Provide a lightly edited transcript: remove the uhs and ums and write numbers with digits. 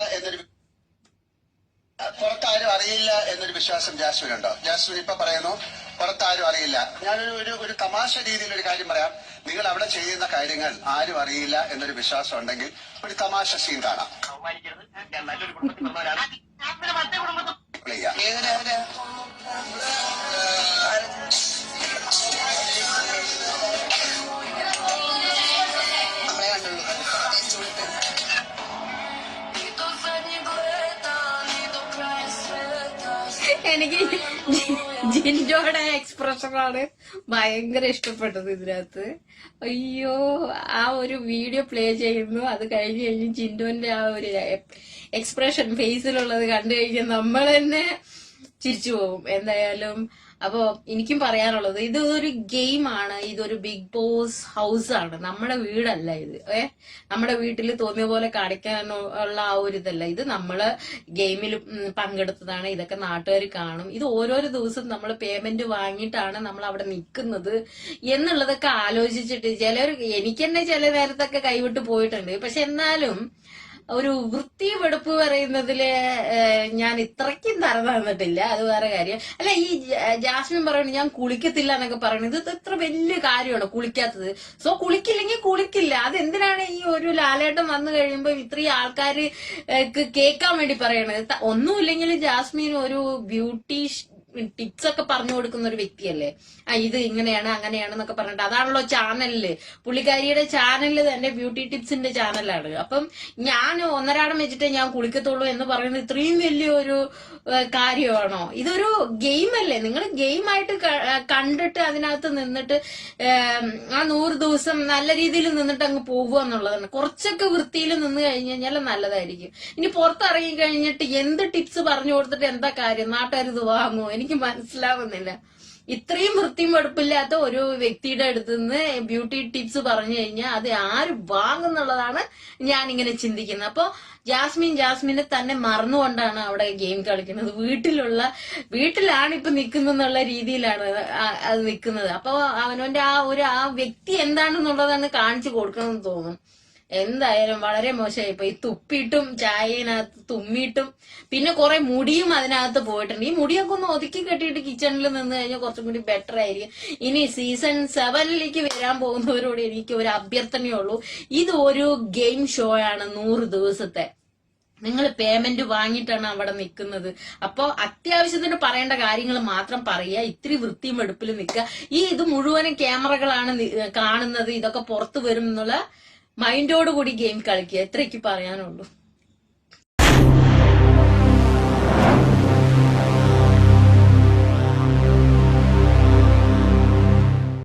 എന്നൊരു പുറത്താരും അറിയില്ല എന്നൊരു വിശ്വാസം ജാസ്മിനുണ്ടോ? ജാസ്മിൻ ഇപ്പൊ പറയുന്നു പുറത്താരും അറിയില്ല. ഞാനൊരു ഒരു തമാശ രീതിയിൽ ഒരു കാര്യം പറയാം. നിങ്ങൾ അവിടെ ചെയ്യുന്ന കാര്യങ്ങൾ ആരും അറിയില്ല എന്നൊരു വിശ്വാസം ഉണ്ടെങ്കിൽ ഒരു തമാശ സീൻ കാണാം. എനിക്ക് ജിൻഡോയുടെ എക്സ്പ്രഷനാണ് ഭയങ്കര ഇഷ്ടപ്പെട്ടത് ഇതിനകത്ത്. അയ്യോ, ആ ഒരു വീഡിയോ പ്ലേ ചെയ്യുന്നു, അത് കഴിഞ്ഞ് ജിൻഡോന്റെ ആ ഒരു എക്സ്പ്രഷൻ ഫേസിലുള്ളത് കണ്ടു കഴിഞ്ഞാൽ നമ്മൾ തന്നെ ചിരിച്ചു പോകും. എന്തായാലും അപ്പൊ എനിക്കും പറയാനുള്ളത്, ഇത് ഒരു ഗെയിമാണ്, ഇതൊരു ബിഗ് ബോസ് ഹൗസ് ആണ്, നമ്മുടെ വീടല്ല ഇത്. നമ്മുടെ വീട്ടിൽ തോന്നിയ പോലെ കാണിക്കാനുള്ള ആ ഒരു ഇതല്ല ഇത്. നമ്മള് ഗെയിമിൽ പങ്കെടുത്തതാണ്, ഇതൊക്കെ നാട്ടുകാർ കാണും. ഇത് ഓരോരോ ദിവസം നമ്മൾ പേയ്മെന്റ് വാങ്ങിയിട്ടാണ് നമ്മൾ അവിടെ നിൽക്കുന്നത് എന്നുള്ളതൊക്കെ ആലോചിച്ചിട്ട് ചിലർ, എനിക്ക് തന്നെ ചില നേരത്തൊക്കെ കൈവിട്ട് പോയിട്ടുണ്ട്. പക്ഷെ എന്നാലും ഒരു വൃത്തി വെടുപ്പ് പറയുന്നതില് ഞാൻ ഇത്രയ്ക്കും തരം തന്നിട്ടില്ല. അത് വേറെ കാര്യം. അല്ല, ഈ ജാസ്മിൻ പറയുന്നത് ഞാൻ കുളിക്കത്തില്ല എന്നൊക്കെ പറയുന്നത്, ഇത് ഇത്ര വലിയ കാര്യമാണ് കുളിക്കാത്തത്. സോ കുളിക്കില്ലെങ്കിൽ കുളിക്കില്ല. അതെന്തിനാണ് ഈ ഒരു ലാലേട്ടം വന്നു കഴിയുമ്പോ ഇത്രയും ആൾക്കാര് കേൾക്കാൻ വേണ്ടി പറയണത്? ഒന്നുമില്ലെങ്കിൽ ജാസ്മിൻ ഒരു ബ്യൂട്ടി ടിപ്സ് ഒക്കെ പറഞ്ഞു കൊടുക്കുന്ന ഒരു വ്യക്തിയല്ലേ. ഇത് ഇങ്ങനെയാണ് അങ്ങനെയാണെന്നൊക്കെ പറഞ്ഞിട്ട്, അതാണല്ലോ ചാനലില്, പുള്ളിക്കാരിയുടെ ചാനലില് തന്നെ ബ്യൂട്ടി ടിപ്സിന്റെ ചാനലാണ്. അപ്പം ഞാൻ ഒന്നരാടം വെച്ചിട്ട് ഞാൻ കുളിക്കത്തുള്ളൂ എന്ന് പറയുന്നത് ഇത്രയും വലിയൊരു കാര്യമാണോ? ഇതൊരു ഗെയിമല്ലേ? നിങ്ങൾ ഗെയിമായിട്ട് കണ്ടിട്ട് അതിനകത്ത് നിന്നിട്ട് ആ 100 ദിവസം നല്ല രീതിയിൽ നിന്നിട്ട് അങ്ങ് പോകുക എന്നുള്ളതാണ്. കുറച്ചൊക്കെ വൃത്തിയിൽ നിന്ന് കഴിഞ്ഞു കഴിഞ്ഞാൽ നല്ലതായിരിക്കും. ഇനി പുറത്തിറങ്ങി കഴിഞ്ഞിട്ട് എന്ത് ടിപ്സ് പറഞ്ഞു കൊടുത്തിട്ട് എന്താ കാര്യം? നാട്ടുകാർ ഇത് വാങ്ങുമോ? എനിക്ക് മനസ്സിലാവുന്നില്ല. ഇത്രയും വൃത്തിയും വെടുപ്പില്ലാത്ത ഒരു വ്യക്തിയുടെ അടുത്ത് നിന്ന് ബ്യൂട്ടി ടിപ്സ് പറഞ്ഞു കഴിഞ്ഞാൽ അത് ആര് വാങ്ങുന്നുള്ളതാണ് ഞാൻ ഇങ്ങനെ ചിന്തിക്കുന്നത്. അപ്പൊ ജാസ്മിനെ തന്നെ മറന്നുകൊണ്ടാണ് അവിടെ ഗെയിം കളിക്കുന്നത്. വീട്ടിലാണ് ഇപ്പൊ നിൽക്കുന്നുള്ള രീതിയിലാണ് അത് നിൽക്കുന്നത്. അപ്പൊ അവനവന്റെ ആ വ്യക്തി എന്താണെന്നുള്ളതാണ് കാണിച്ചു കൊടുക്കണമെന്ന് തോന്നും. എന്തായാലും വളരെ മോശമായി. ഈ തുപ്പിയിട്ടും ചായനകത്ത് തുമ്മിയിട്ടും പിന്നെ കുറെ മുടിയും അതിനകത്ത് പോയിട്ടുണ്ട്. ഈ മുടിയൊക്കെ ഒന്ന് ഒതുക്കി കെട്ടിയിട്ട് കിച്ചണിൽ നിന്ന് കഴിഞ്ഞാൽ കുറച്ചും കൂടി ബെറ്റർ ആയിരിക്കും. ഇനി സീസൺ 7 വരാൻ പോകുന്നവരോട് എനിക്ക് ഒരു അഭ്യർത്ഥനയുള്ളൂ, ഇത് ഒരു ഗെയിം ഷോ ആണ്, 100 ദിവസത്തെ. നിങ്ങൾ പേയ്മെന്റ് വാങ്ങിയിട്ടാണ് അവിടെ നിൽക്കുന്നത്. അപ്പൊ അത്യാവശ്യത്തിന് പറയേണ്ട കാര്യങ്ങൾ മാത്രം പറയുക, ഇത്തിരി വൃത്തിയും വെടുപ്പിൽ നിൽക്കുക. ഇത് മുഴുവനും ക്യാമറകളാണ് കാണുന്നത്, ഇതൊക്കെ പുറത്തു വരും എന്നുള്ള മൈൻഡോട് കൂടി ഗെയിം കളിക്കുക. എത്രയ്ക്ക് പറയാനുള്ളൂ.